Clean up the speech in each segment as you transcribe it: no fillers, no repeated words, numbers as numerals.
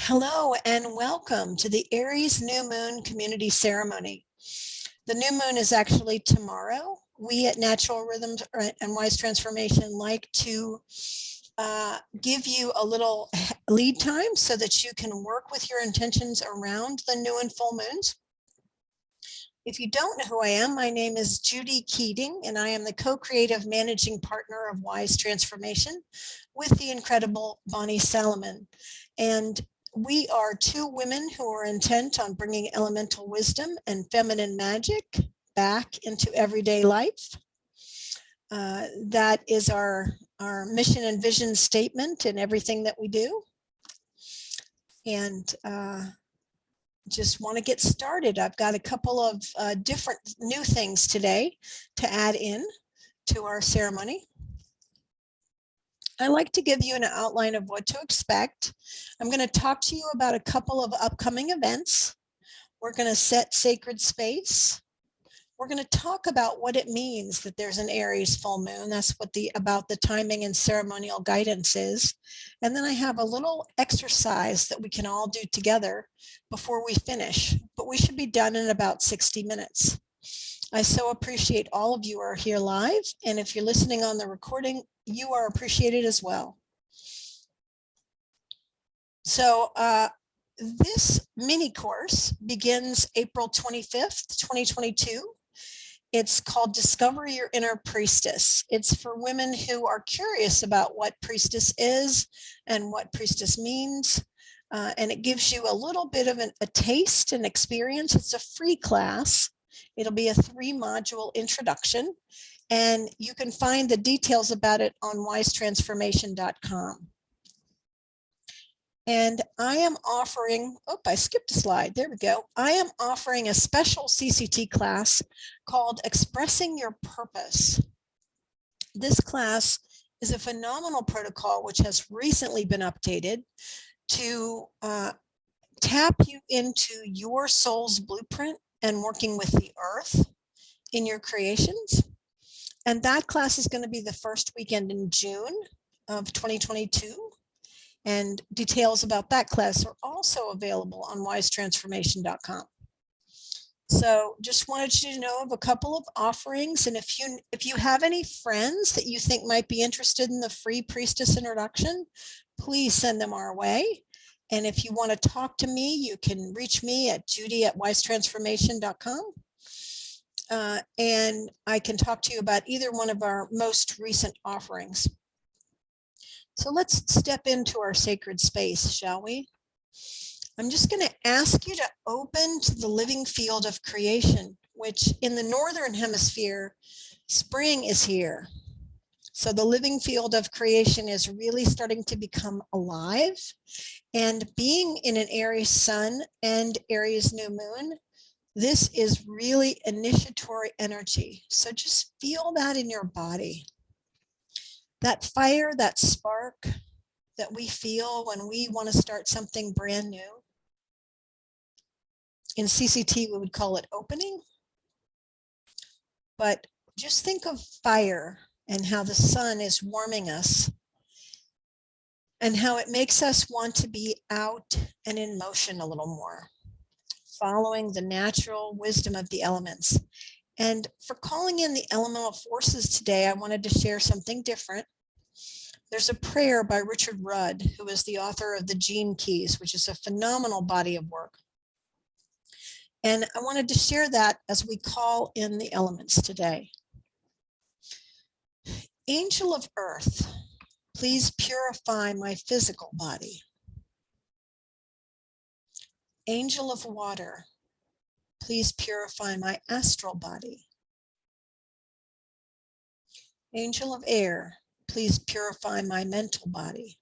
Hello and welcome to the Aries New Moon Community Ceremony. The new moon is actually tomorrow. We at Natural Rhythms and Wise Transformation like to give you a little lead time so that you can work with your intentions around the new and full moons. If you don't know who I am, my name is Judy Keating, and I am the co-creative managing partner of Wise Transformation with the incredible Bonnie Salomon. And we are two women who are intent on bringing elemental wisdom and feminine magic back into everyday life. That is our mission and vision statement in everything that we do. And just want to get started. I've got a couple of different new things today to add in to our ceremony. I like to give you an outline of what to expect. I'm going to talk to you about a couple of upcoming events. We're going to set sacred space. We're going to talk about what it means that there's an Aries full moon. That's what about the timing and ceremonial guidance is. And then I have a little exercise that we can all do together before we finish, but we should be done in about 60 minutes. I so appreciate all of you who are here live. And if you're listening on the recording, you are appreciated as well. So this mini course begins April 25th, 2022. It's called Discover Your Inner Priestess. It's for women who are curious about what priestess is and what priestess means. And it gives you a little bit of a taste and experience. It's a free class. It'll be a 3-module introduction. And you can find the details about it on wisetransformation.com. And I am offering, I skipped a slide. There we go. I am offering a special CCT class called Expressing Your Purpose. This class is a phenomenal protocol which has recently been updated to tap you into your soul's blueprint and working with the earth in your creations. And that class is going to be the first weekend in June of 2022. And details about that class are also available on wisetransformation.com. So just wanted you to know of a couple of offerings. And if you have any friends that you think might be interested in the free priestess introduction, please send them our way. And if you want to talk to me, you can reach me at judy@wisetransformation.com. And I can talk to you about either one of our most recent offerings. So let's step into our sacred space, shall we? I'm just going to ask you to open to the living field of creation, which in the Northern Hemisphere, spring is here. So the living field of creation is really starting to become alive. And being in an Aries sun and Aries new moon, this is really initiatory energy. So just feel that in your body. That fire, that spark that we feel when we want to start something brand new. In CCT, we would call it opening. But just think of fire and how the sun is warming us and how it makes us want to be out and in motion a little more, following the natural wisdom of the elements. And for calling in the elemental forces today, I wanted to share something different. There's a prayer by Richard Rudd, who is the author of the Gene Keys, which is a phenomenal body of work. And I wanted to share that as we call in the elements today. Angel of Earth, please purify my physical body. Angel of Water, please purify my astral body. Angel of Air, please purify my mental body.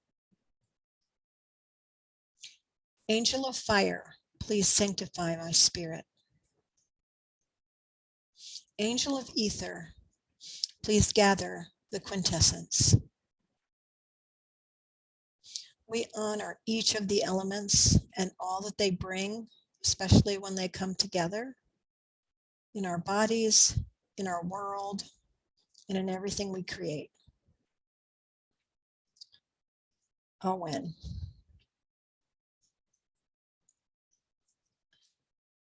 Angel of Fire, please sanctify my spirit. Angel of Ether, please gather the quintessence. We honor each of the elements and all that they bring, especially when they come together in our bodies, in our world, and in everything we create. Awen.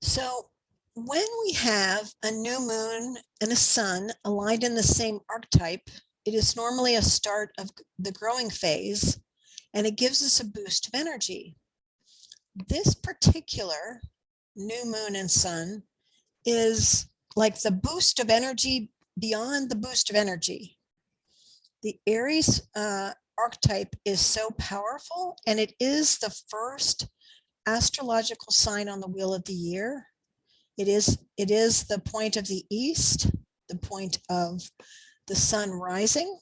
So when we have a new moon and a sun aligned in the same archetype, it is normally a start of the growing phase, and it gives us a boost of energy. This particular new moon and sun is like the boost of energy beyond the boost of energy. The Aries archetype is so powerful, and it is the first astrological sign on the wheel of the year. It is the point of the east, the point of the sun rising.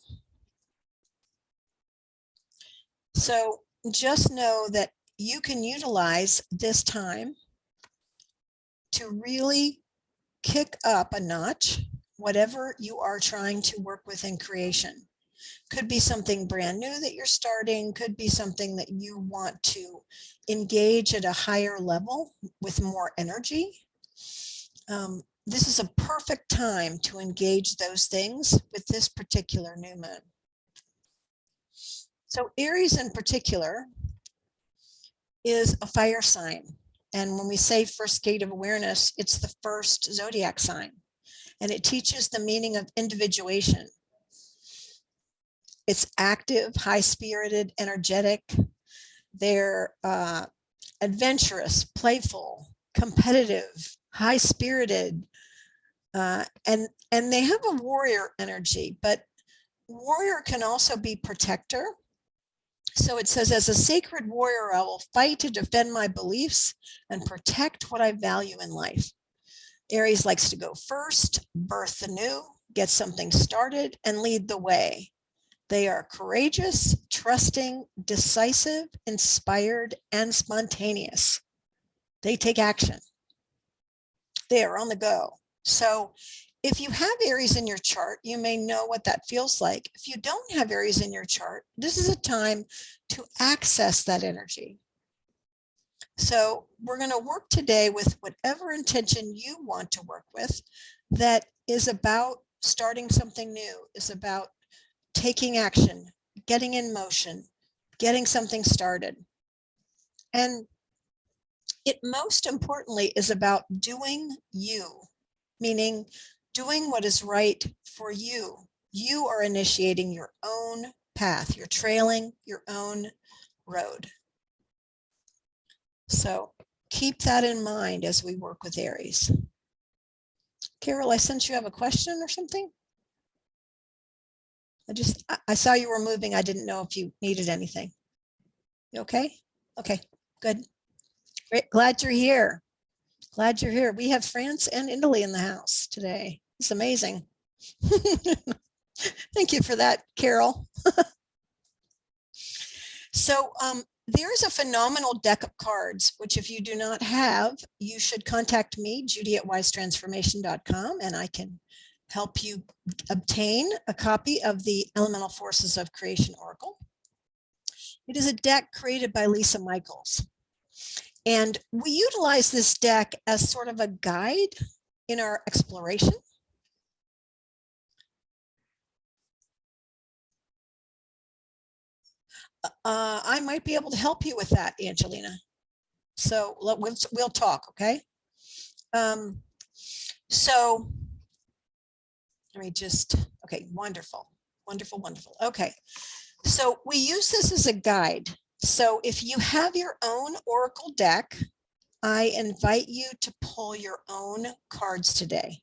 So just know that you can utilize this time to really kick up a notch whatever you are trying to work with in creation. Could be something brand new that you're starting, could be something that you want to engage at a higher level with more energy. This is a perfect time to engage those things with this particular new moon. So Aries in particular is a fire sign. And when we say first gate of awareness, it's the first zodiac sign. And it teaches the meaning of individuation. It's active, high-spirited, energetic. They're adventurous, playful, competitive, high-spirited, and they have a warrior energy, but warrior can also be protector. So it says, as a sacred warrior, I will fight to defend my beliefs and protect what I value in life. Aries likes to go first, birth the new, get something started, and lead the way. They are courageous, trusting, decisive, inspired, and spontaneous. They take action. They are on the go. So if you have Aries in your chart, you may know what that feels like. If you don't have Aries in your chart, this is a time to access that energy. So we're going to work today with whatever intention you want to work with that is about starting something new, is about taking action, getting in motion, getting something started. And it most importantly is about doing you, meaning doing what is right for you. You are initiating your own path. You're trailing your own road. So keep that in mind as we work with Aries. Carol, I sense you have a question or something. I saw you were moving. I didn't know if you needed anything. You okay? Okay, good. Great. Glad you're here. Glad you're here. We have France and Italy in the house today. It's amazing. Thank you for that, Carol. So there's a phenomenal deck of cards, which if you do not have, you should contact me, Judy@wisetransformation.com, and I can help you obtain a copy of the Elemental Forces of Creation Oracle. It is a deck created by Lisa Michaels. And we utilize this deck as sort of a guide in our exploration. I might be able to help you with that, Angelina. So we'll talk, okay? So let me just, okay, wonderful, wonderful, wonderful. Okay, so we use this as a guide. So if you have your own Oracle deck, I invite you to pull your own cards today,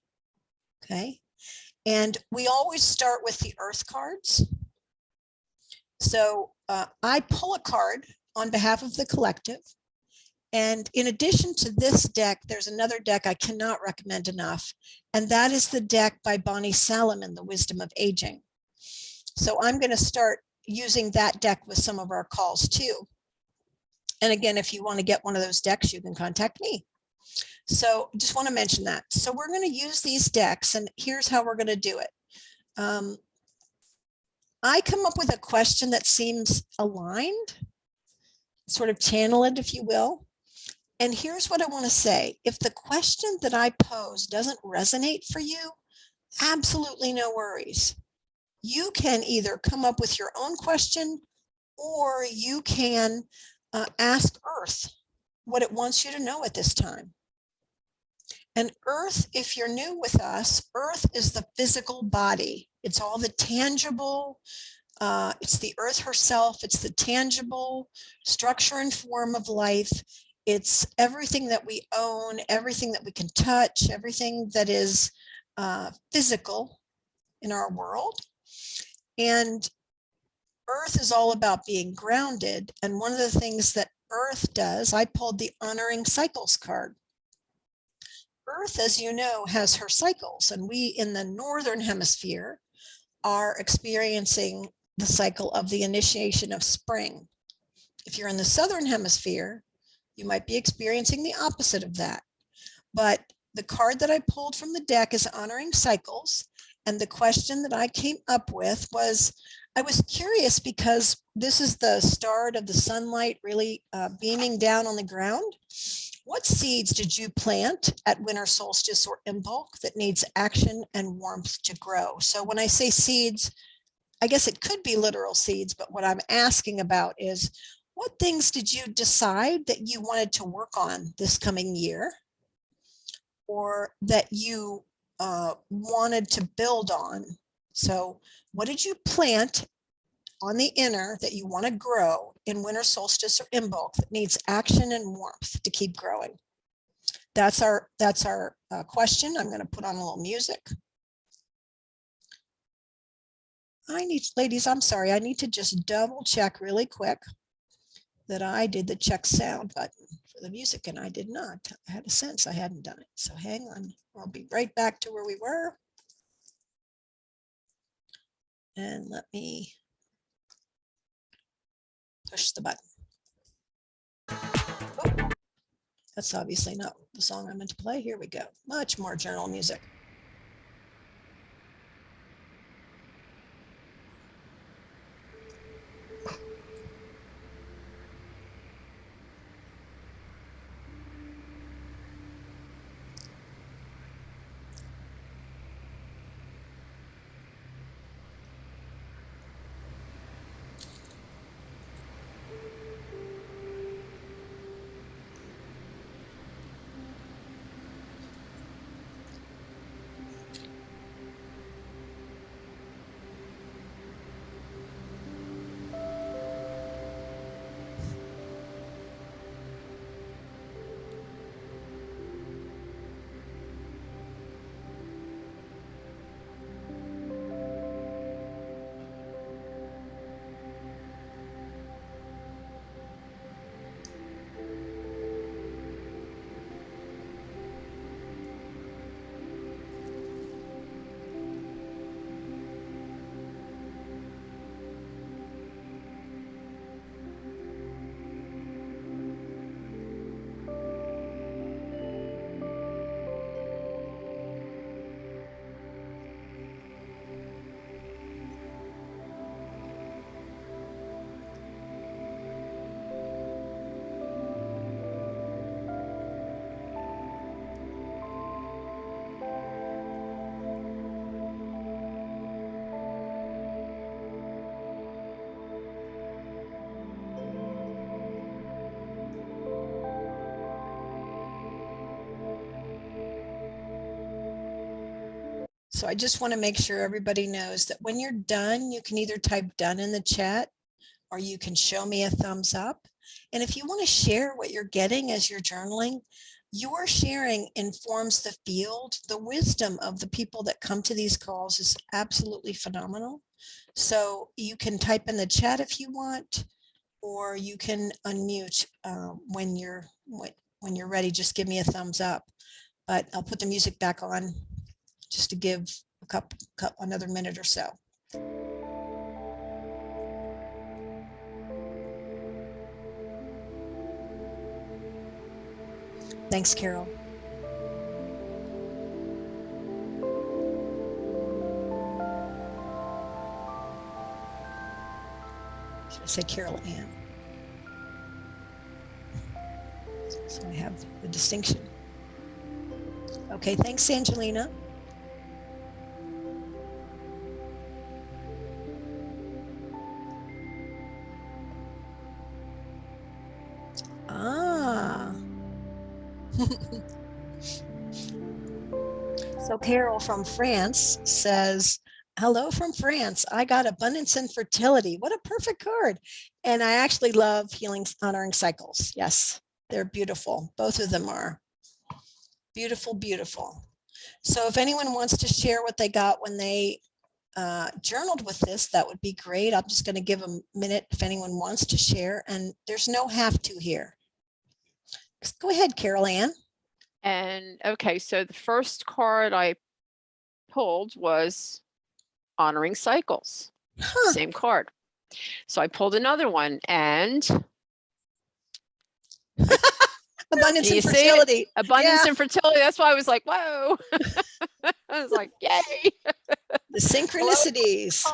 okay? And we always start with the Earth cards. So I pull a card on behalf of the collective. And in addition to this deck, there's another deck I cannot recommend enough. And that is the deck by Bonnie Salomon, The Wisdom of Aging. So I'm going to start using that deck with some of our calls too. And again, if you want to get one of those decks, you can contact me. So just want to mention that. So we're going to use these decks, and here's how we're going to do it. I come up with a question that seems aligned, sort of channel it, if you will. And here's what I want to say. If the question that I pose doesn't resonate for you, absolutely no worries. You can either come up with your own question, or you can ask Earth what it wants you to know at this time. And Earth, if you're new with us, Earth is the physical body. It's all the tangible, it's the Earth herself. It's the tangible structure and form of life. It's everything that we own, everything that we can touch, everything that is physical in our world. And Earth is all about being grounded. And one of the things that Earth does, I pulled the Honoring Cycles card. Earth, as you know, has her cycles, and we in the Northern Hemisphere are experiencing the cycle of the initiation of spring. If you're in the Southern Hemisphere, you might be experiencing the opposite of that. But the card that I pulled from the deck is Honoring Cycles. And the question that I came up with was, I was curious because this is the start of the sunlight really beaming down on the ground. What seeds did you plant at winter solstice or Imbolc that needs action and warmth to grow? So when I say seeds, I guess it could be literal seeds, but what I'm asking about is, what things did you decide that you wanted to work on this coming year, or that you wanted to build on? So what did you plant on the inner that you want to grow in winter solstice or Imbolc that needs action and warmth to keep growing? That's our question. I'm going to put on a little music. Ladies, I'm sorry, I need to just double check really quick that I did the check sound button for the music, and I did not. I had a sense I hadn't done it. So hang on, I'll be right back to where we were. And let me push the button. Oh, that's obviously not the song I meant to play. Here we go. Much more journal music. So I just want to make sure everybody knows that when you're done, you can either type done in the chat, or you can show me a thumbs up. And if you want to share what you're getting as you're journaling, your sharing informs the field. The wisdom of the people that come to these calls is absolutely phenomenal. So you can type in the chat if you want, or you can unmute when you're ready. Just give me a thumbs up. But I'll put the music back on just to give another minute or so. Thanks, Carol. Should I say Carol Ann? So I have the distinction. Okay, thanks, Angelina. Ah. So Carol from France says, hello from France. I got abundance and fertility. What a perfect card. And I actually love healing, honoring cycles. Yes, they're beautiful. Both of them are beautiful, beautiful. So if anyone wants to share what they got when they journaled with this, that would be great. I'm just going to give a minute if anyone wants to share, and there's no have to here. Go ahead, Carol Ann. And okay, so the first card I pulled was honoring cycles. Huh. Same card. So I pulled another one, and Abundance and see fertility. abundance Yeah. and fertility. That's why I was like, whoa. I was like, yay. The synchronicities.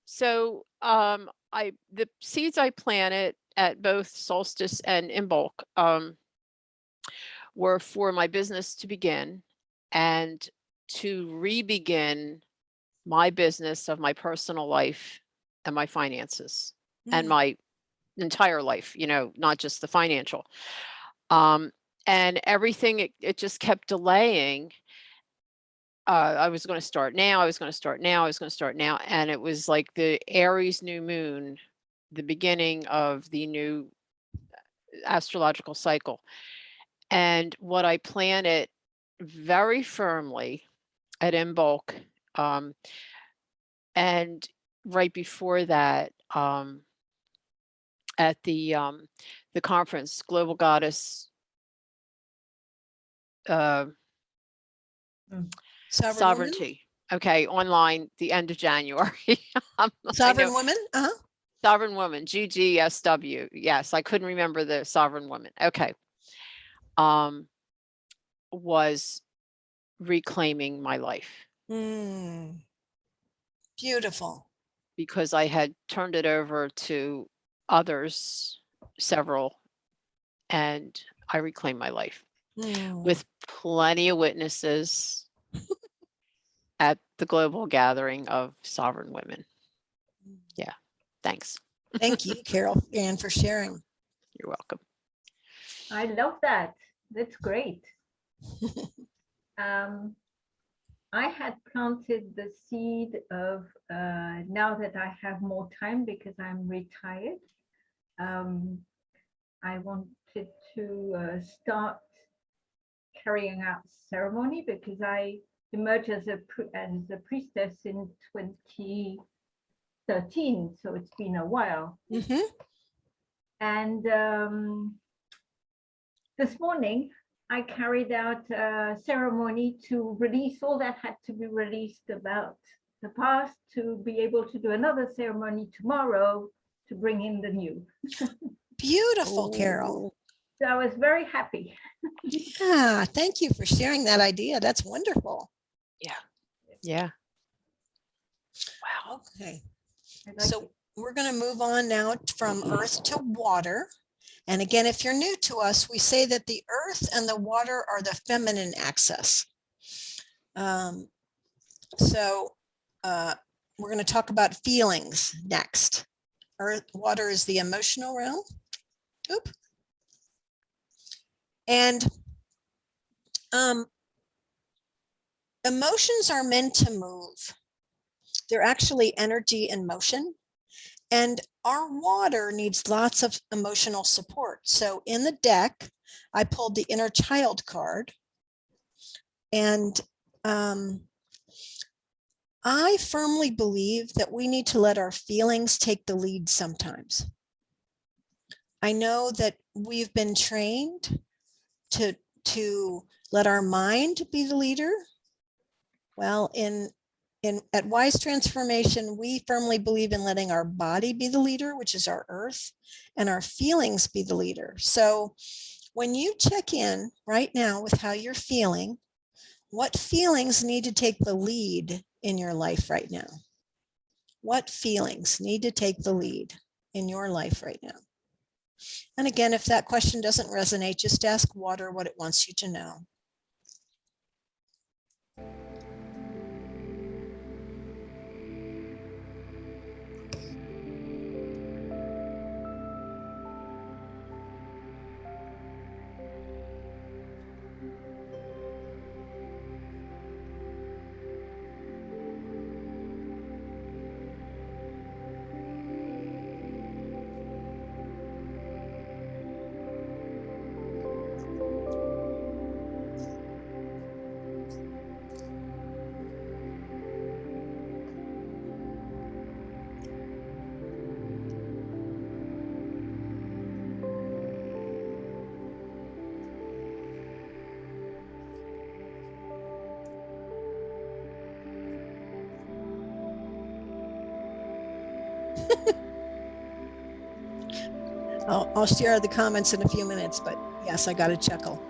So the seeds I planted at both solstice and in bulk were for my business to begin and to re-begin my business of my personal life and my finances and my entire life, you know, not just the financial. And everything, it just kept delaying. I was going to start now. I was going to start now. I was going to start now. And it was like the Aries new moon, the beginning of the new astrological cycle. And what I planted very firmly at in bulk, and right before that, at the conference, Global Goddess Sovereignty. Okay, online the end of January. Sovereign Woman. Sovereign Woman, GGSW. Yes, I couldn't remember the Sovereign Woman. Okay. Was reclaiming my life. Beautiful. Because I had turned it over to others, several, and I reclaimed my life with plenty of witnesses at the global gathering of sovereign women. Yeah. Thanks. Thank you, Carol Ann, for sharing. You're welcome. I love that. That's great. I had planted the seed of, now that I have more time because I'm retired, I wanted to start carrying out ceremony because I emerged as a priestess in 2013, so it's been a while. And this morning, I carried out a ceremony to release all that had to be released about the past, to be able to do another ceremony tomorrow to bring in the new. Beautiful, Carol. So I was very happy. Yeah, thank you for sharing that idea. That's wonderful. Yeah. Yeah. Wow. Okay. So we're going to move on now from earth to water. And again, if you're new to us, we say that the earth and the water are the feminine axis. We're going to talk about feelings next. Water is the emotional realm. Oop. And emotions are meant to move. They're actually energy in motion. And our water needs lots of emotional support. So in the deck, I pulled the inner child card. And I firmly believe that we need to let our feelings take the lead sometimes. I know that we've been trained to let our mind be the leader. Well, at Wise Transformation, we firmly believe in letting our body be the leader, which is our earth, and our feelings be the leader. So when you check in right now with how you're feeling, what feelings need to take the lead in your life right now? What feelings need to take the lead in your life right now? And again, if that question doesn't resonate, just ask water what it wants you to know. I'll share the comments in a few minutes, but yes, I got a chuckle.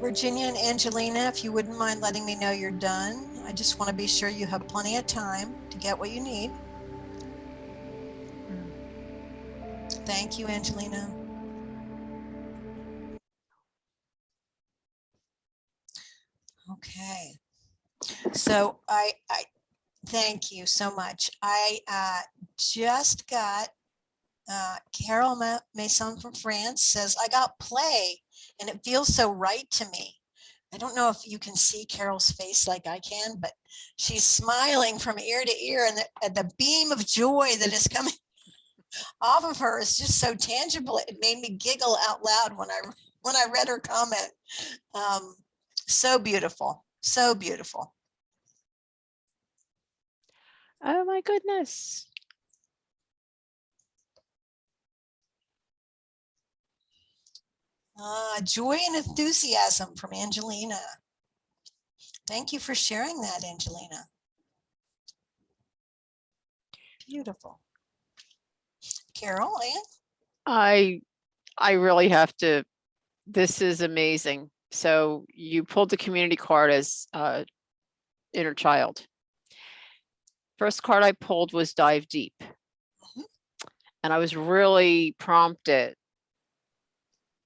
Virginia and Angelina, if you wouldn't mind letting me know you're done. I just want to be sure you have plenty of time to get what you need. Thank you, Angelina. Okay. So I thank you so much. I just got Carol Mason from France says, I got play and it feels so right to me. I don't know if you can see Carol's face like I can, but she's smiling from ear to ear, and the beam of joy that is coming off of her is just so tangible. It made me giggle out loud when I read her comment. So beautiful, so beautiful. Oh my goodness. Joy and enthusiasm from Angelina. Thank you for sharing that, Angelina. Beautiful. Carol, Ann? I really have to, this is amazing. So you pulled the community card as inner child. First card I pulled was Dive Deep. And I was really prompted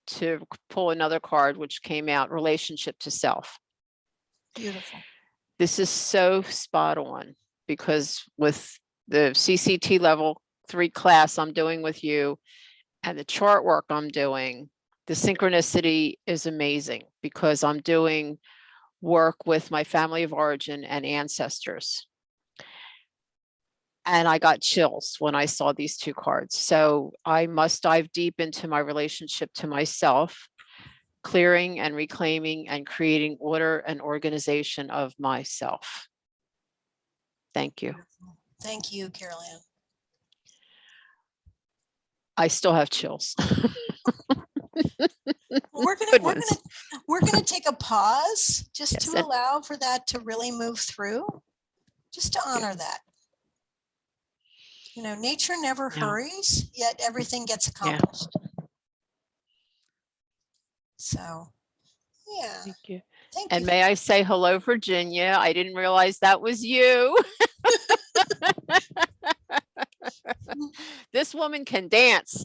to pull another card, which came out Relationship to Self. Beautiful. This is so spot on, because with the CCT level 3 class I'm doing with you and the chart work I'm doing, the synchronicity is amazing, because I'm doing work with my family of origin and ancestors. And I got chills when I saw these two cards. So I must dive deep into my relationship to myself, clearing and reclaiming and creating order and organization of myself. Thank you. Thank you, Carol Ann. I still have chills. We're gonna take a pause just Yes, to allow for that to really move through, just to honor that. You know, nature never hurries, yet everything gets accomplished. So, yeah. Thank you. Thank And you. may I say hello, Virginia? I didn't realize that was you. This woman can dance.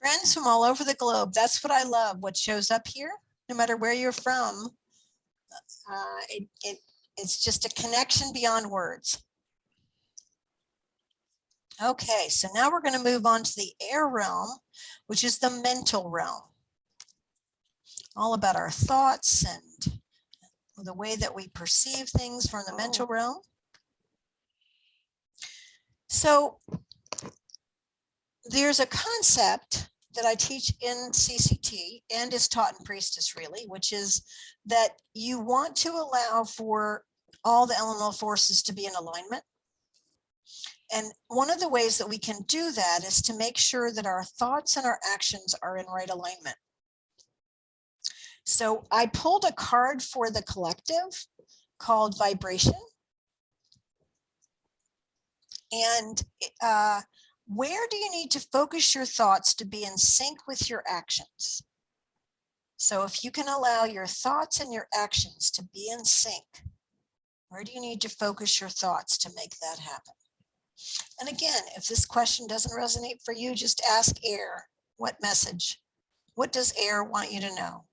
Friends from all over the globe. That's what I love. What shows up here, no matter where you're from, it's just a connection beyond words. Okay, so now we're going to move on to the air realm, which is the mental realm. All about our thoughts and the way that we perceive things from the mental realm. So there's a concept that I teach in CCT and is taught in Priestess, really, which is that you want to allow for all the elemental forces to be in alignment. And one of the ways that we can do that is to make sure that our thoughts and our actions are in right alignment. So I pulled a card for the collective called Vibration. And where do you need to focus your thoughts to be in sync with your actions? So if you can allow your thoughts and your actions to be in sync, where do you need to focus your thoughts to make that happen? And again, if this question doesn't resonate for you, just ask air. What message? What does air want you to know?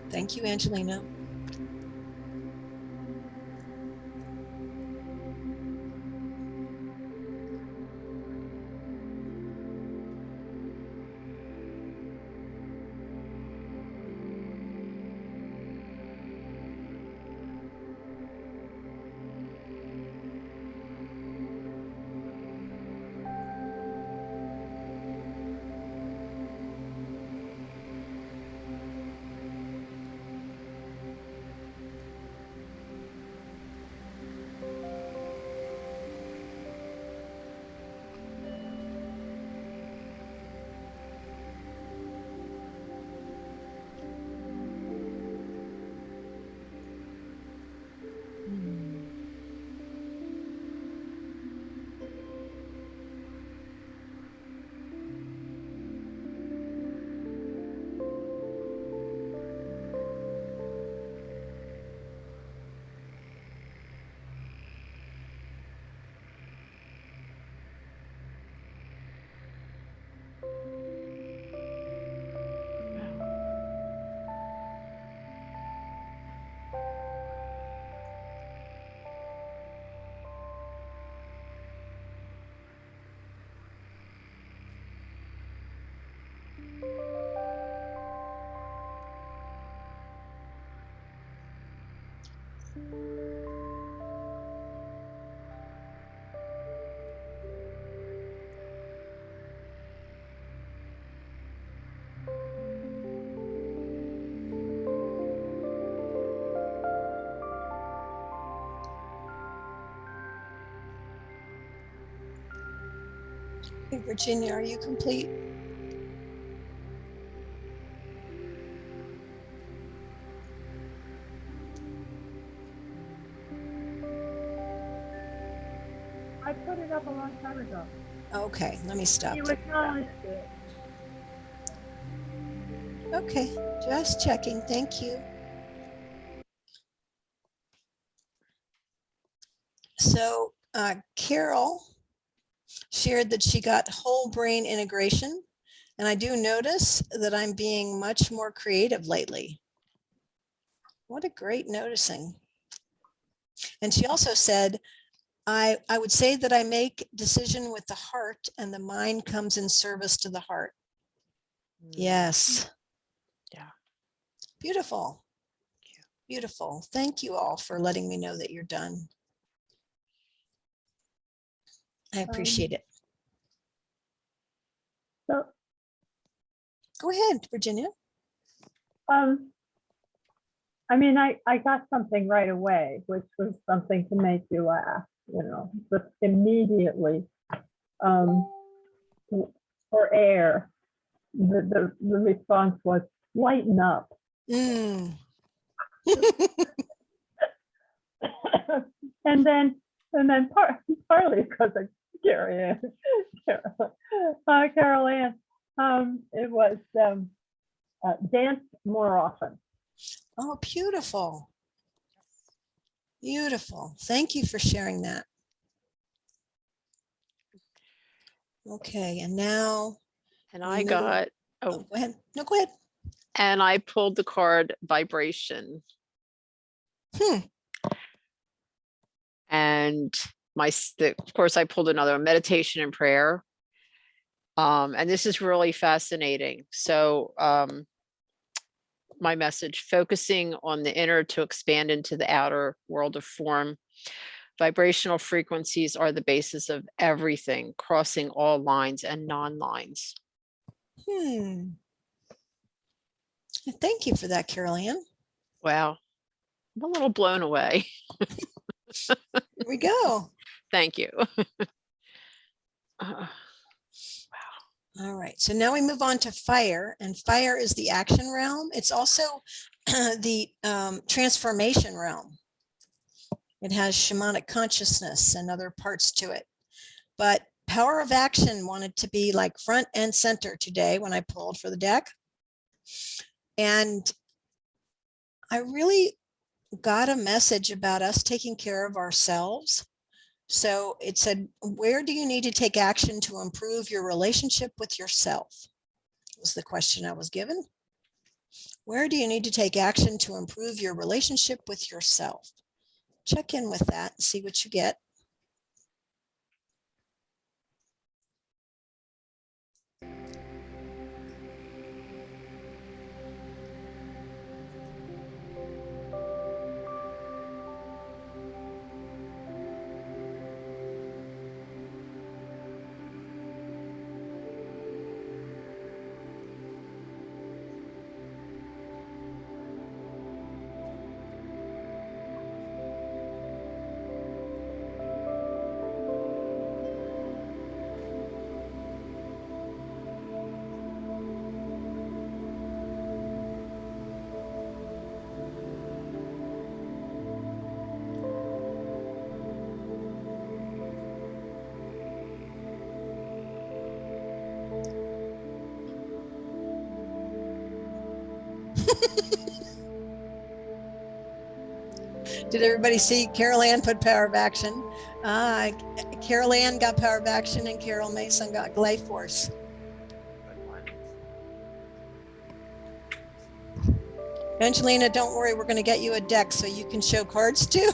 Thank you, Angelina. Virginia, are you complete? I put it up a long time ago. Okay, let me stop. You acknowledged it. Okay, just checking. Thank you. So Carol shared that she got whole brain integration. And I do notice that I'm being much more creative lately. What a great noticing. And she also said, I would say that I make decision with the heart and the mind comes in service to the heart. Yes. Yeah. Beautiful. Beautiful. Thank you all for letting me know that you're done. I appreciate it. So, Go ahead, Virginia. I mean, I got something right away, which was something to make you laugh, just immediately. For air, the response was lighten up. Mm. and then partly because of Carol Ann, it was dance more often. Oh, beautiful. Beautiful. Thank you for sharing that. Okay, and now. And I got, oh, go ahead. No, go ahead. And I pulled the card vibration. And of course, I pulled another meditation and prayer. And this is really fascinating. So my message, focusing on the inner to expand into the outer world of form. Vibrational frequencies are the basis of everything, crossing all lines and non-lines. Thank you for that, Carol Ann. Wow. I'm a little blown away. Here we go. Thank you. Wow. All right. So now we move on to fire, and fire is the action realm. It's also the transformation realm. It has shamanic consciousness and other parts to it. But power of action wanted to be like front and center today when I pulled for the deck. And I really got a message about us taking care of ourselves. So it said, where do you need to take action to improve your relationship with yourself? Was the question I was given. Where do you need to take action to improve your relationship with yourself? Check in with that and see what you get. Did everybody see Carol Ann put power of action? Carol Ann got power of action and Carol Mason got life force. Angelina, don't worry, we're going to get you a deck so you can show cards too.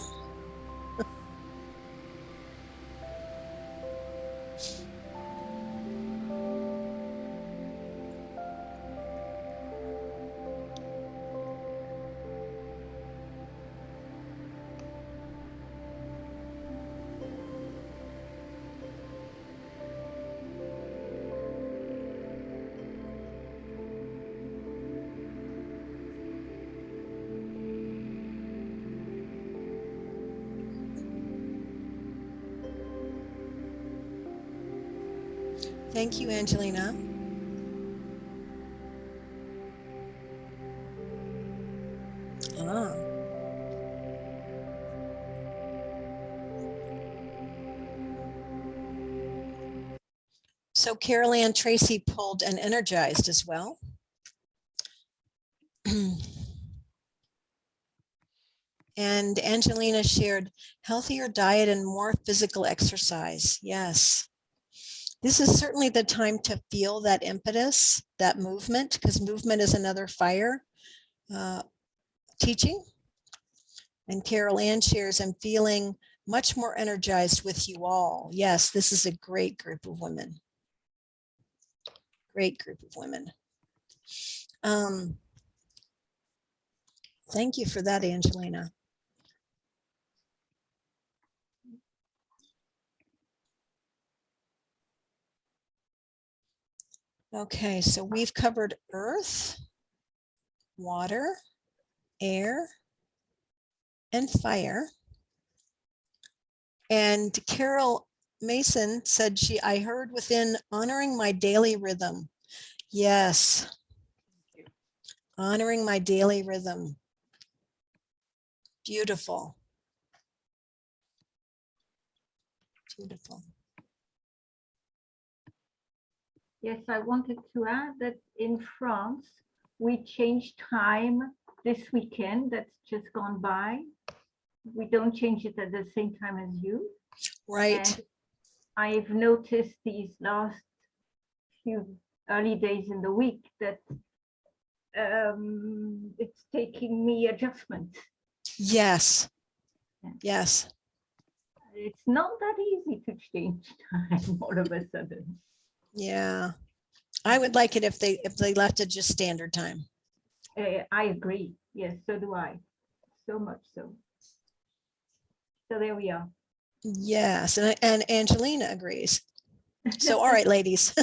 Thank you, Angelina. Ah. So Carol Ann Tracy pulled and energized as well. And Angelina shared healthier diet and more physical exercise. Yes. This is certainly the time to feel that impetus, that movement, because movement is another fire teaching. And Carol Ann shares, I'm feeling much more energized with you all. Yes, this is a great group of women. Great group of women. Thank you for that, Angelina. Okay, so we've covered earth, water, air, and fire. And Carol Mason said I heard within honoring my daily rhythm. Yes. Honoring my daily rhythm. Beautiful. Beautiful. Yes, I wanted to add that in France, we changed time this weekend that's just gone by. We don't change it at the same time as you. Right. And I've noticed these last few early days in the week that it's taking me adjustment. Yes. Yes. It's not that easy to change time all of a sudden. Yeah. I would like it if they left it just standard time. I agree. Yes, so do I. So much so. So there we are. Yes. And Angelina agrees. So, all right, ladies.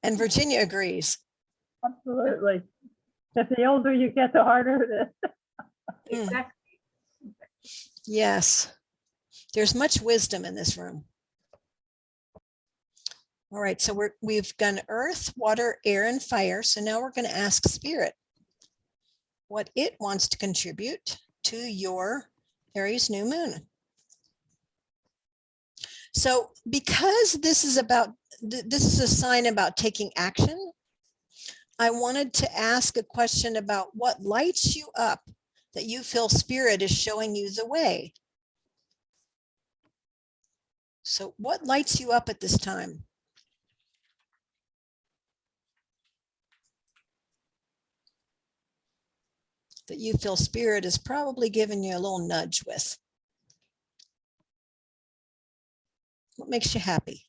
And Virginia agrees. Absolutely. If the older you get, the harder it is. Exactly. Yes. There's much wisdom in this room. All right, so we've done earth, water, air, and fire. So now we're going to ask spirit what it wants to contribute to your Aries new moon. So because this is a sign about taking action, I wanted to ask a question about what lights you up that you feel spirit is showing you the way. So what lights you up at this time? That you feel spirit is probably giving you a little nudge with? What makes you happy?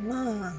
Ah.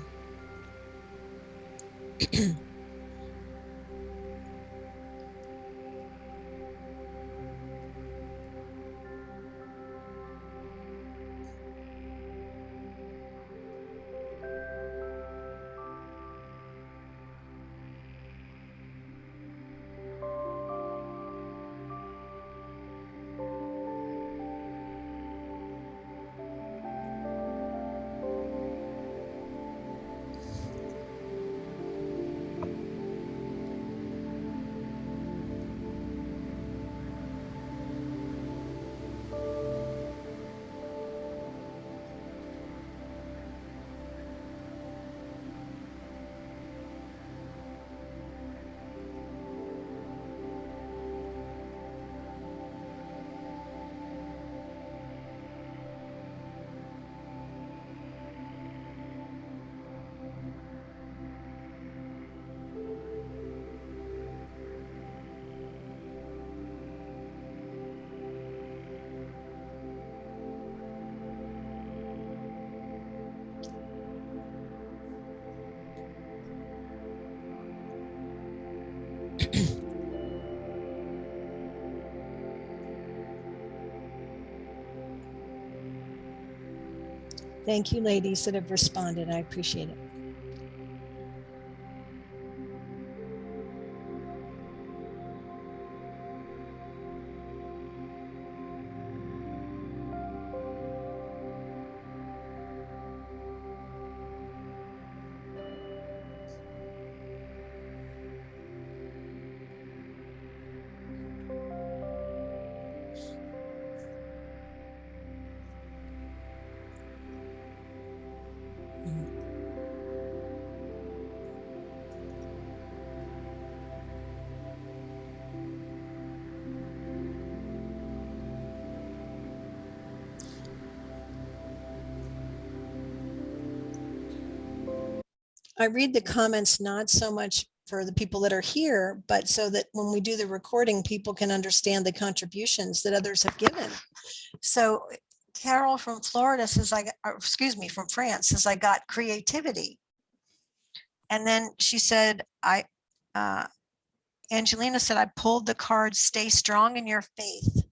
Thank you, ladies that have responded. I appreciate it. I read the comments not so much for the people that are here, but so that when we do the recording, people can understand the contributions that others have given. So Carol from Florida says, from France says, I got creativity. And then she said, Angelina said, I pulled the card, Stay Strong in Your Faith,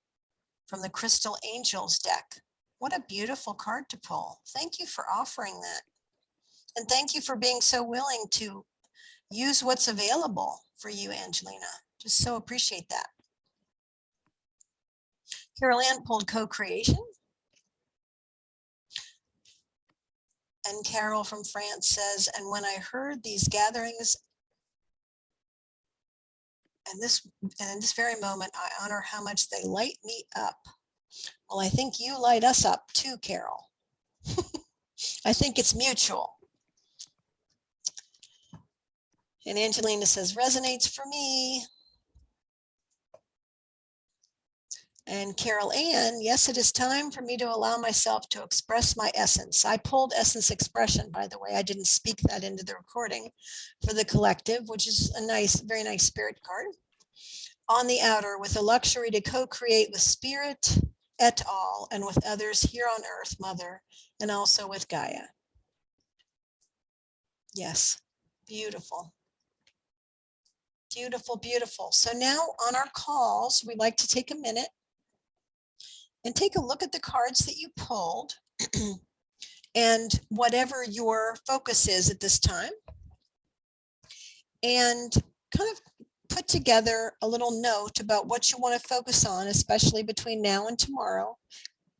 from the Crystal Angels deck. What a beautiful card to pull. Thank you for offering that. And thank you for being so willing to use what's available for you, Angelina. Just so appreciate that. Carol Ann pulled co-creation. And Carol from France says, and when I heard these gatherings, and in this very moment, I honor how much they light me up. Well, I think you light us up too, Carol. I think it's mutual. And Angelina says, resonates for me. And Carol Ann, yes, it is time for me to allow myself to express my essence. I pulled essence expression, by the way. I didn't speak that into the recording for the collective, which is a nice, very nice spirit card. On the outer, with the luxury to co-create with spirit et al. And with others here on earth, Mother, and also with Gaia. Yes, beautiful. Beautiful, beautiful. So now on our calls, we'd like to take a minute and take a look at the cards that you pulled and whatever your focus is at this time, and kind of put together a little note about what you want to focus on, especially between now and tomorrow.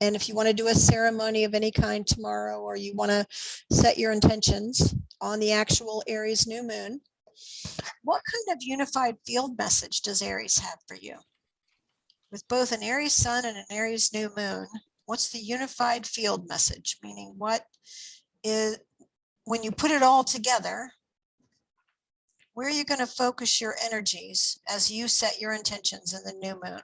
And if you want to do a ceremony of any kind tomorrow, or you want to set your intentions on the actual Aries new moon, what kind of unified field message does Aries have for you? With both an Aries sun and an Aries new moon, what's the unified field message? Meaning, what is, when you put it all together, where are you going to focus your energies as you set your intentions in the new moon?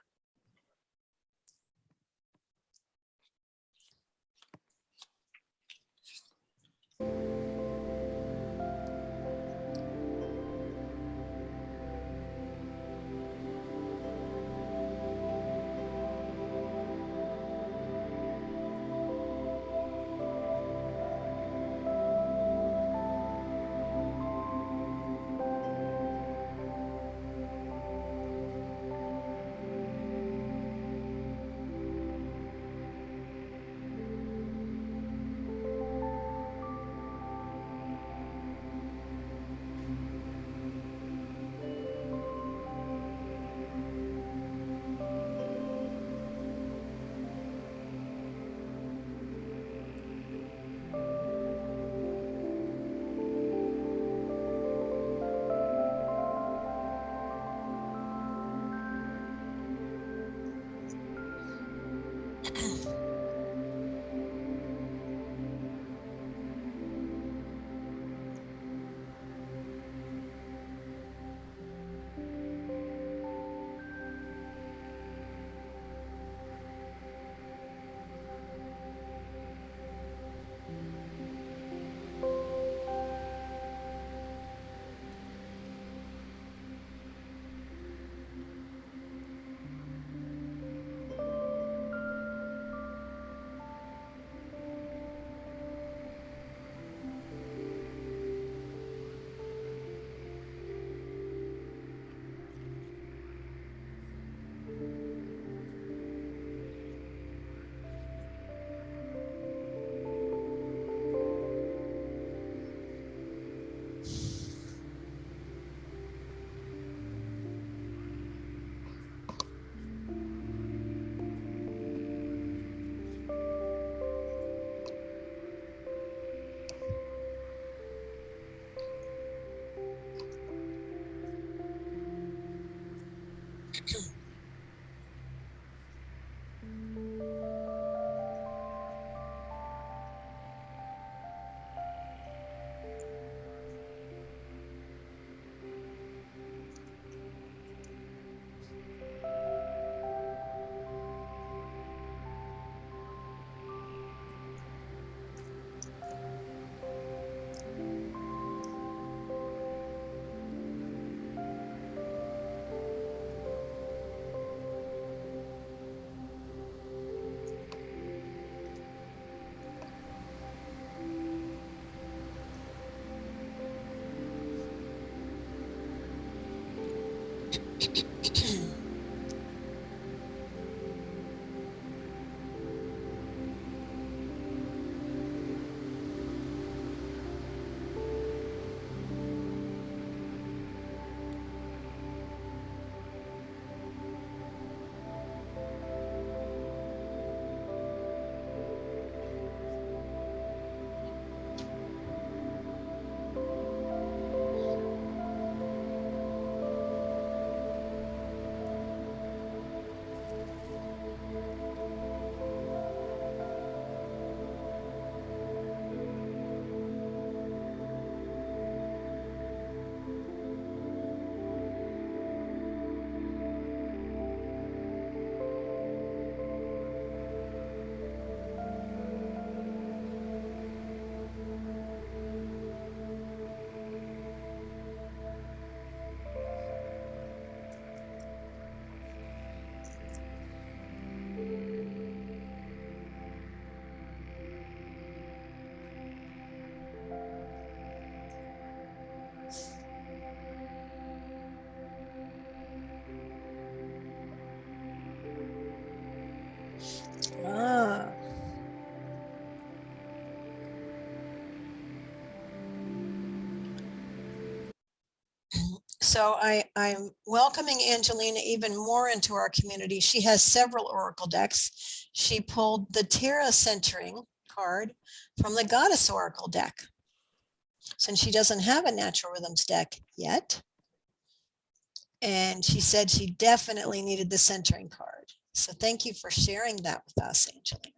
Ah. So I'm welcoming Angelina even more into our community. She has several Oracle decks. She pulled the Terra Centering card from the Goddess Oracle deck, since she doesn't have a Natural Rhythms deck yet. And she said she definitely needed the centering card. So thank you for sharing that with us, Angelina.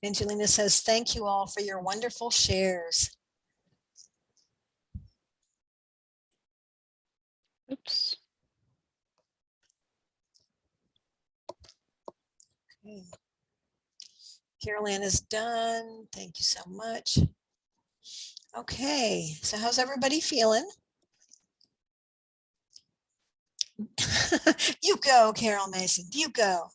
Angelina says, thank you all for your wonderful shares. Oops. Okay. Carol Ann is done. Thank you so much. Okay, so how's everybody feeling? You go, Carol Mason, you go.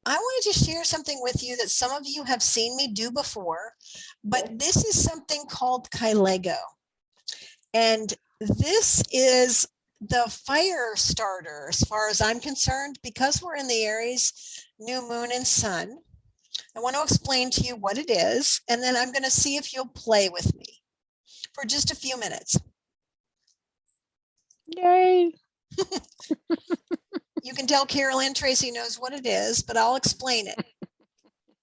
I wanted to share something with you that some of you have seen me do before, but this is something called Kylego. And this is the fire starter as far as I'm concerned, because we're in the Aries new moon and sun. I want to explain to you what it is, and then I'm going to see if you'll play with me for just a few minutes. Yay. You can tell Carol Ann Tracy knows what it is, but I'll explain it.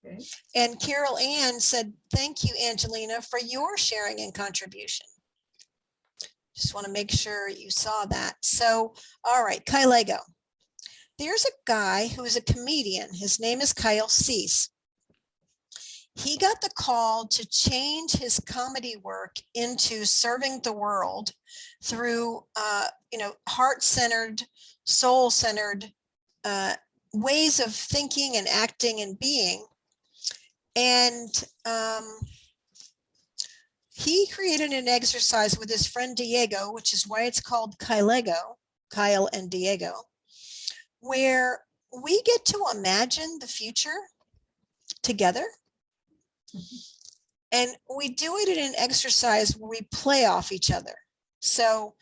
Okay. And Carol Ann said, thank you, Angelina, for your sharing and contribution. Just want to make sure you saw that. So, all right, Kylego. There's a guy who is a comedian. His name is Kyle Cease. He got the call to change his comedy work into serving the world through, heart-centered, soul-centered ways of thinking and acting and being. And he created an exercise with his friend Diego, which is why it's called Kylego, Kyle and Diego, where we get to imagine the future together. And we do it in an exercise where we play off each other. So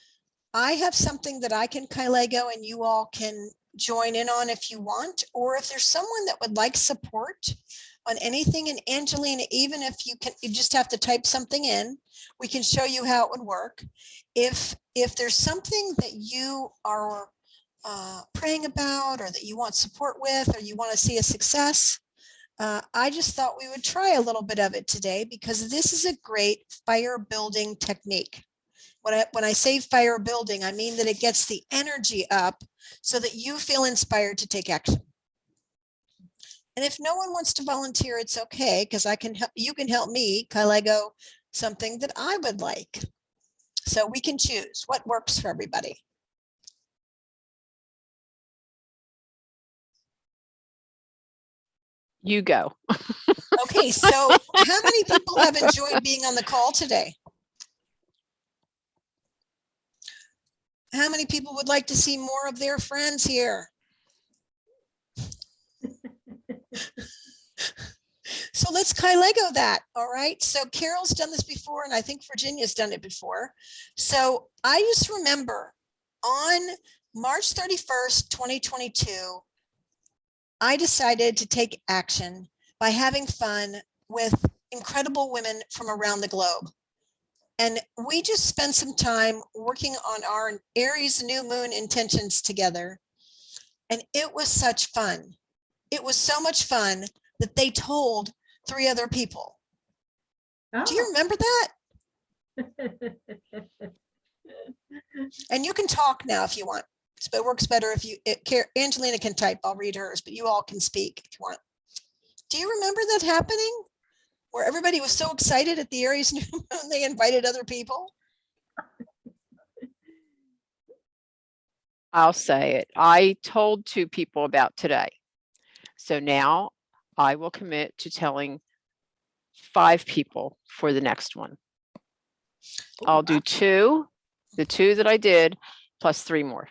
I have something that I can Kylego, and you all can join in on if you want, or if there's someone that would like support on anything. And Angelina, even if you just have to type something in, we can show you how it would work. If there's something that you are praying about, or that you want support with, or you want to see a success, I just thought we would try a little bit of it today, because this is a great fire building technique. When I say fire building, I mean that it gets the energy up so that you feel inspired to take action. And if no one wants to volunteer, it's okay, because you can help me Kylego something that I would like. So we can choose what works for everybody. You go. Okay, so how many people have enjoyed being on the call today? How many people would like to see more of their friends here? So let's Kylego that. All right. So Carol's done this before, and I think Virginia's done it before. So I just remember on March 31st, 2022, I decided to take action by having fun with incredible women from around the globe. And we just spent some time working on our Aries new moon intentions together. And it was such fun. It was so much fun that they told 3 other people. Oh. Do you remember that? And you can talk now if you want, but it works better if Angelina can type, I'll read hers, but you all can speak if you want. Do you remember that happening? Where everybody was so excited at the Aries new moon, they invited other people? I'll say it. I told 2 people about today. So now I will commit to telling 5 people for the next one. I'll do 2, the 2 that I did, plus 3 more.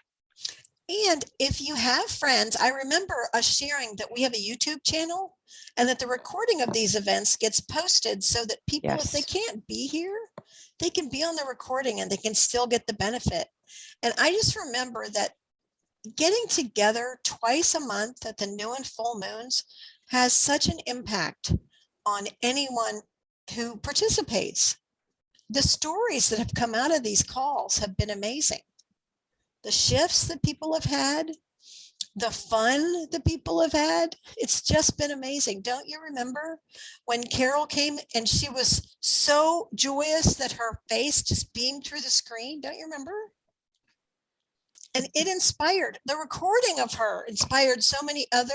And if you have friends, I remember us sharing that we have a YouTube channel, and that the recording of these events gets posted so that people, if they Yes. can't be here, they can be on the recording and they can still get the benefit. And I just remember that getting together twice a month at the new and full moons has such an impact on anyone who participates. The stories that have come out of these calls have been amazing. The shifts that people have had, the fun that people have had, it's just been amazing. Don't you remember when Carol came and she was so joyous that her face just beamed through the screen? Don't you remember? And it inspired, the recording of her inspired so many other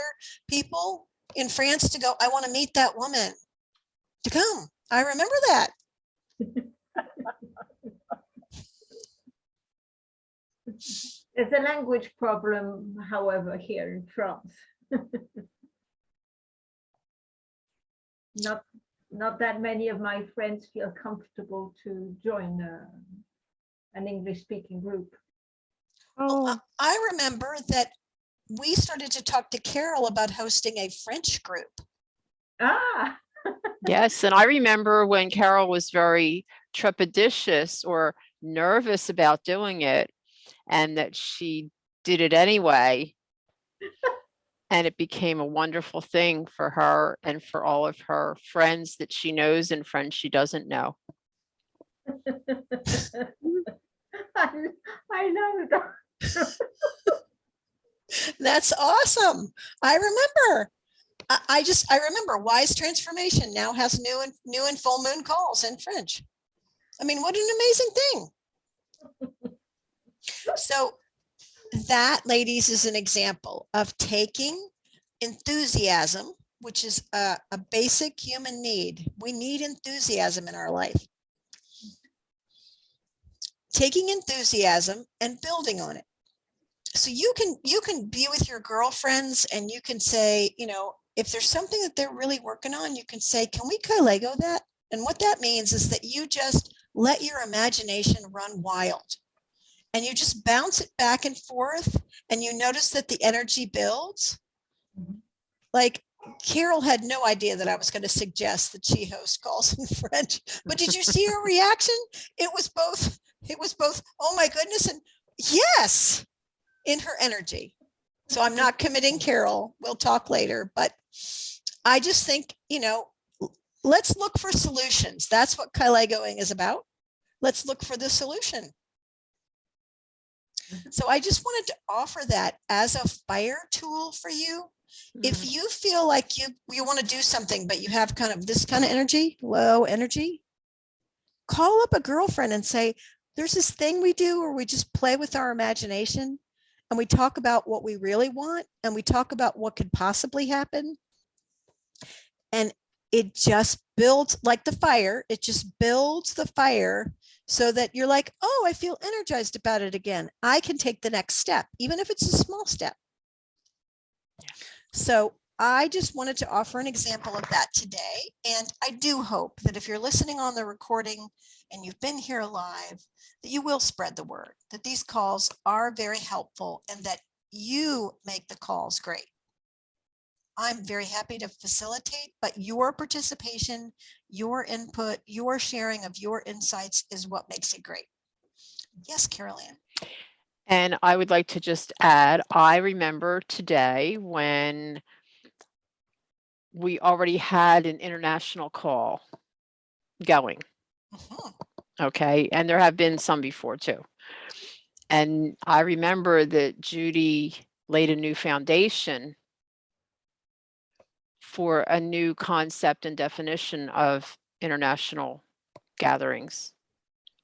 people in France to go, I want to meet that woman, to come. I remember that. There's a language problem, however, here in France. Not that many of my friends feel comfortable to join an English-speaking group. Well, I remember that we started to talk to Carol about hosting a French group. Ah, Yes, and I remember when Carol was very trepidatious or nervous about doing it, and that she did it anyway. And it became a wonderful thing for her and for all of her friends that she knows and friends she doesn't know. I know that. That's awesome. I remember. I remember Wise Transformation now has new and full moon calls in French. I mean, what an amazing thing. So that, ladies, is an example of taking enthusiasm, which is a basic human need. We need enthusiasm in our life. Taking enthusiasm and building on it. So you can be with your girlfriends and you can say, you know, if there's something that they're really working on, you can say, can we Kylego that? And what that means is that you just let your imagination run wild and you just bounce it back and forth, and you notice that the energy builds. Like Carol had no idea that I was going to suggest that she host calls in French, but did you see her reaction? It was both, oh my goodness, and yes, in her energy. So I'm not committing Carol. We'll talk later, but I just think, let's look for solutions. That's what Kylegoing is about. Let's look for the solution. So I just wanted to offer that as a fire tool for you. If you feel like you want to do something, but you have kind of this kind of energy, low energy, call up a girlfriend and say, there's this thing we do where we just play with our imagination and we talk about what we really want and we talk about what could possibly happen. And it just builds like the fire. It just builds the fire so that you're like, oh, I feel energized about it again. I can take the next step, even if it's a small step. So I just wanted to offer an example of that today. And I do hope that if you're listening on the recording and you've been here live, that you will spread the word, that these calls are very helpful and that you make the calls great. I'm very happy to facilitate, but your participation, your input, your sharing of your insights is what makes it great. Yes, Carol Ann. And I would like to just add, I remember today when we already had an international call going. Okay. And there have been some before too. And I remember that Judy laid a new foundation for a new concept and definition of international gatherings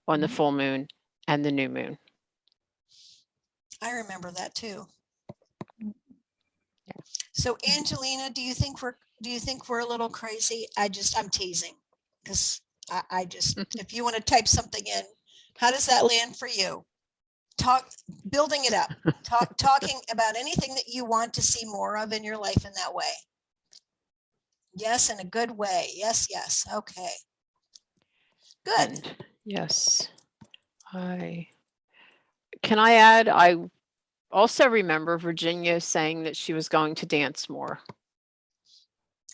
on the full moon and the new moon. I remember that too. So Angelina, do you think we're a little crazy? I'm teasing because I just, if you want to type something in, how does that land for you? Building it up, talking about anything that you want to see more of in your life in that way. Yes, in a good way. Yes, yes. Okay. Good. And yes. Can I add, I also remember Virginia saying that she was going to dance more.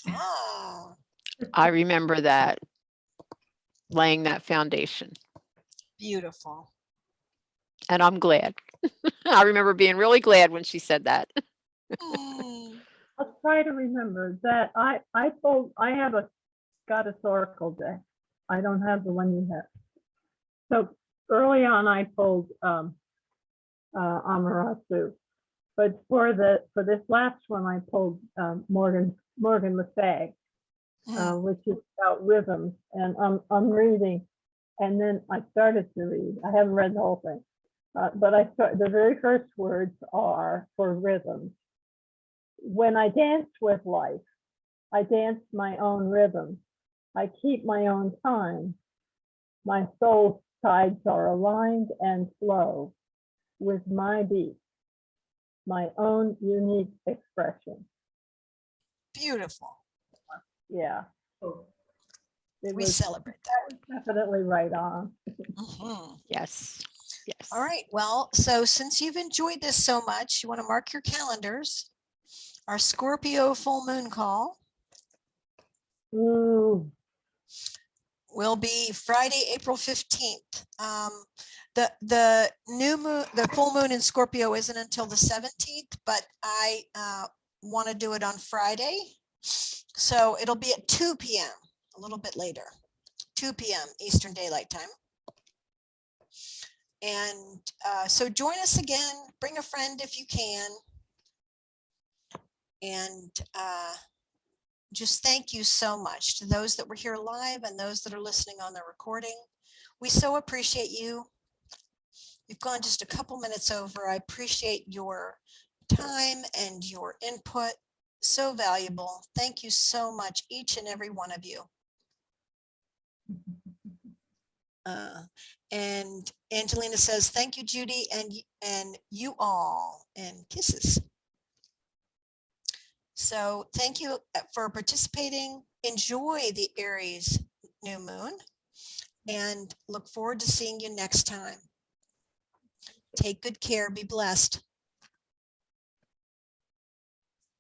Ah, I remember that, laying that foundation. beautiful. And I'm glad. I remember being really glad when she said that. I'll try to remember that. I have a goddess oracle deck. I don't have the one you have. So early on, I pulled Amaterasu, but for this last one, I pulled Morgan Le Fay, which is about rhythms. And I'm reading, and then I started to read. I haven't read the whole thing, but the very first words are for rhythms. When I dance with life, I dance my own rhythm. I keep my own time. My soul's tides are aligned and flow with my beat, my own unique expression. Beautiful. Yeah. We celebrate that. Definitely right on. Yes. Yes. All right. Well, so since you've enjoyed this so much, you want to mark your calendars. Our Scorpio full moon call will be Friday, April 15th. The new moon, the full moon in Scorpio isn't until the 17th, but I want to do it on Friday. So it'll be at 2 p.m., a little bit later, 2 p.m. Eastern Daylight Time. And so join us again, bring a friend if you can. And just thank you so much to those that were here live and those that are listening on the recording. We so appreciate you. You've gone just a couple minutes over. I appreciate your time and your input. So valuable. Thank you so much, each and every one of you. And Angelina says, thank you, Judy, and you all, and kisses. So thank you for participating. Enjoy the Aries new moon and look forward to seeing you next time. Take good care. Be blessed.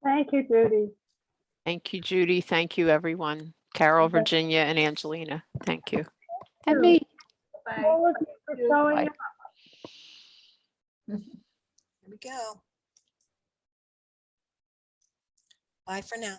Thank you, Judy. Thank you, Judy. Thank you, everyone. Carol, Okay. Virginia, and Angelina. Thank you. And me. Bye. All of you for showing Bye. up. Here we go. Bye for now.